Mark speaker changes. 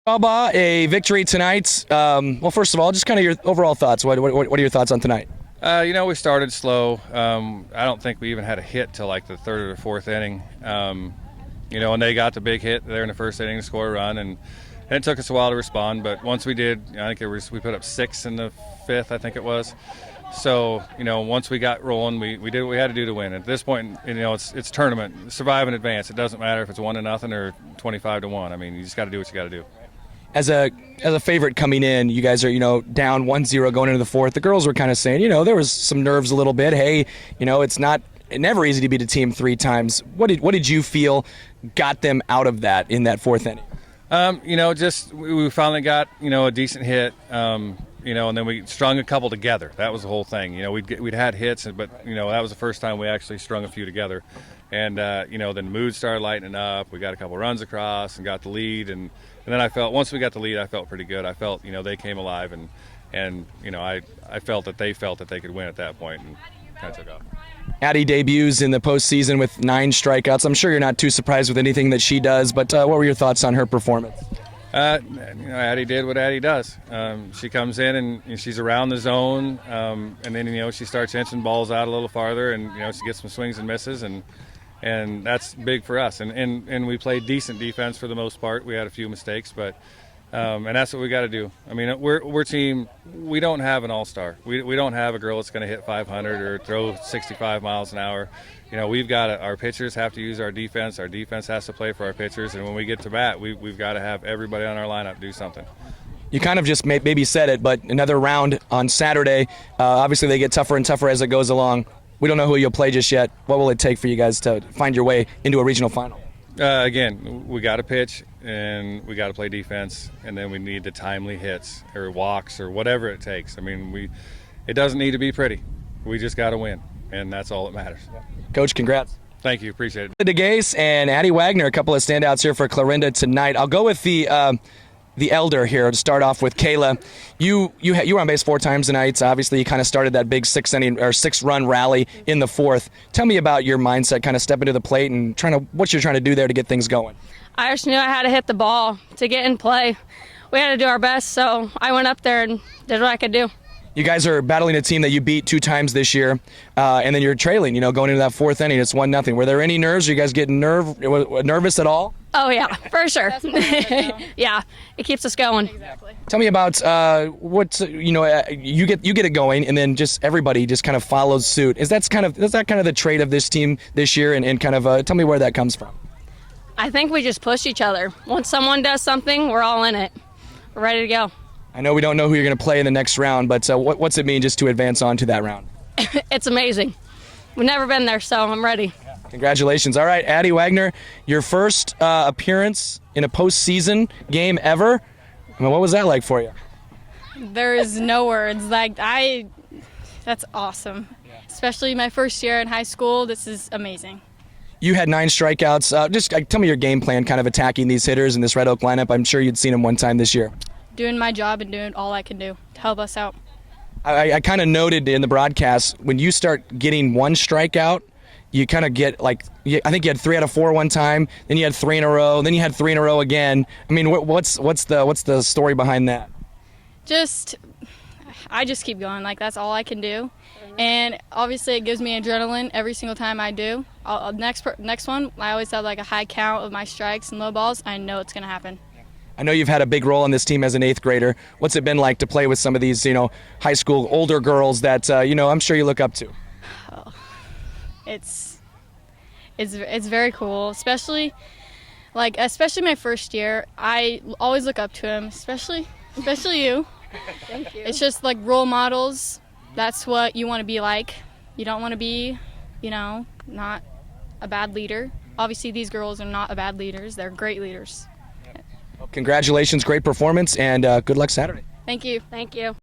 Speaker 1: A victory tonight. Well, first of all, just kind of your overall thoughts. What are your thoughts on tonight?
Speaker 2: We started slow. I don't think we even had a hit till like the third or fourth inning. And they got the big hit there in the first inning to score a run, and it took us a while to respond. But once we did, I think we put up 6 in the fifth, I think it was. So, once we got rolling, we did what we had to do to win. At this point, it's tournament, survive and advance. It doesn't matter if it's 1-0 or 25-1. I mean, you just got to do what you got to do.
Speaker 1: As a favorite coming in, you guys are, down 1-0 going into the fourth. The girls were kind of saying, there was some nerves a little bit. Hey, it's never easy to beat a team 3 times. What did you feel got them out of that in that fourth inning?
Speaker 2: We finally got, a decent hit, and then we strung a couple together. That was the whole thing. We'd had hits, but, that was the first time we actually strung a few together. And, then mood started lightening up. We got a couple runs across and got the lead. And then I felt, once we got the lead, I felt pretty good. I felt, they came alive, and I felt that they could win at that point, and kind of took off.
Speaker 1: Addie debuts in the postseason with 9 strikeouts. I'm sure you're not too surprised with anything that she does, but what were your thoughts on her performance?
Speaker 2: Addie did what Addie does. She comes in and she's around the zone, and then she starts inching balls out a little farther, and she gets some swings and misses, and that's big for us. And we played decent defense for the most part. We had a few mistakes, but and that's what we got to do. I mean, we're team. We don't have an all-star. We don't have a girl that's going to hit 500 or throw 65 miles an hour. We've got our pitchers have to use our defense. Our defense has to play for our pitchers. And when we get to bat, we've got to have everybody on our lineup do something.
Speaker 1: You kind of just maybe said it, but another round on Saturday. Obviously, they get tougher and tougher as it goes along. We don't know who you'll play just yet. What will it take for you guys to find your way into a regional final?
Speaker 2: Again, we got to pitch, and we got to play defense, and then we need the timely hits or walks or whatever it takes. I mean, it doesn't need to be pretty. We just got to win, and that's all that matters.
Speaker 1: Coach, congrats.
Speaker 2: Thank you. Appreciate it.
Speaker 1: DeGase and Addie Wagner, a couple of standouts here for Clarinda tonight. I'll go with the elder here to start off with. Kayla, you were on base 4 times tonight. Obviously, you kind of started that big 6-run rally in the fourth. Tell me about your mindset, kind of stepping to the plate and what you're trying to do there to get things going.
Speaker 3: I just knew I had to hit the ball to get in play. We had to do our best, so I went up there and did what I could do.
Speaker 1: You guys are battling a team that you beat 2 times this year, and then you're trailing, going into that fourth inning. It's 1-0. Were there any nerves? Are you guys getting nervous at all?
Speaker 3: Oh, yeah, for sure. Yeah, it keeps us going.
Speaker 4: Exactly.
Speaker 1: Tell me about you get it going, and then just everybody just kind of follows suit. Is that kind of the trait of this team this year, and kind of tell me where that comes from?
Speaker 3: I think we just push each other. Once someone does something, we're all in it. We're ready to go.
Speaker 1: I know we don't know who you're going to play in the next round, but what's it mean just to advance on to that round?
Speaker 3: It's amazing. We've never been there, so I'm ready.
Speaker 1: Congratulations. All right, Addie Wagner, your first appearance in a postseason game ever. I mean, what was that like for you?
Speaker 4: There is no words. That's awesome. Especially my first year in high school. This is amazing.
Speaker 1: You had 9 strikeouts. Just tell me your game plan, kind of attacking these hitters in this Red Oak lineup. I'm sure you'd seen them one time this year.
Speaker 4: Doing my job and doing all I can do to help us out.
Speaker 1: I kind of noted in the broadcast, when you start getting 1 strikeout, you kind of get I think you had 3 out of 4 one time, then you had 3 in a row, then you had 3 in a row again. I mean, what's the story behind that?
Speaker 4: I just keep going. That's all I can do. And obviously it gives me adrenaline every single time I do. Next one, I always have a high count of my strikes and low balls. I know it's going to happen.
Speaker 1: I know you've had a big role on this team as an 8th grader. What's it been like to play with some of these, high school older girls that, I'm sure you look up to?
Speaker 4: Oh, it's very cool, especially my first year. I always look up to them, especially you.
Speaker 3: Thank you.
Speaker 4: It's just role models. That's what you want to be like. You don't want to be, not a bad leader. Obviously, these girls are not bad leaders. They're great leaders.
Speaker 1: Congratulations, great performance, and good luck Saturday.
Speaker 4: Thank you.
Speaker 3: Thank you.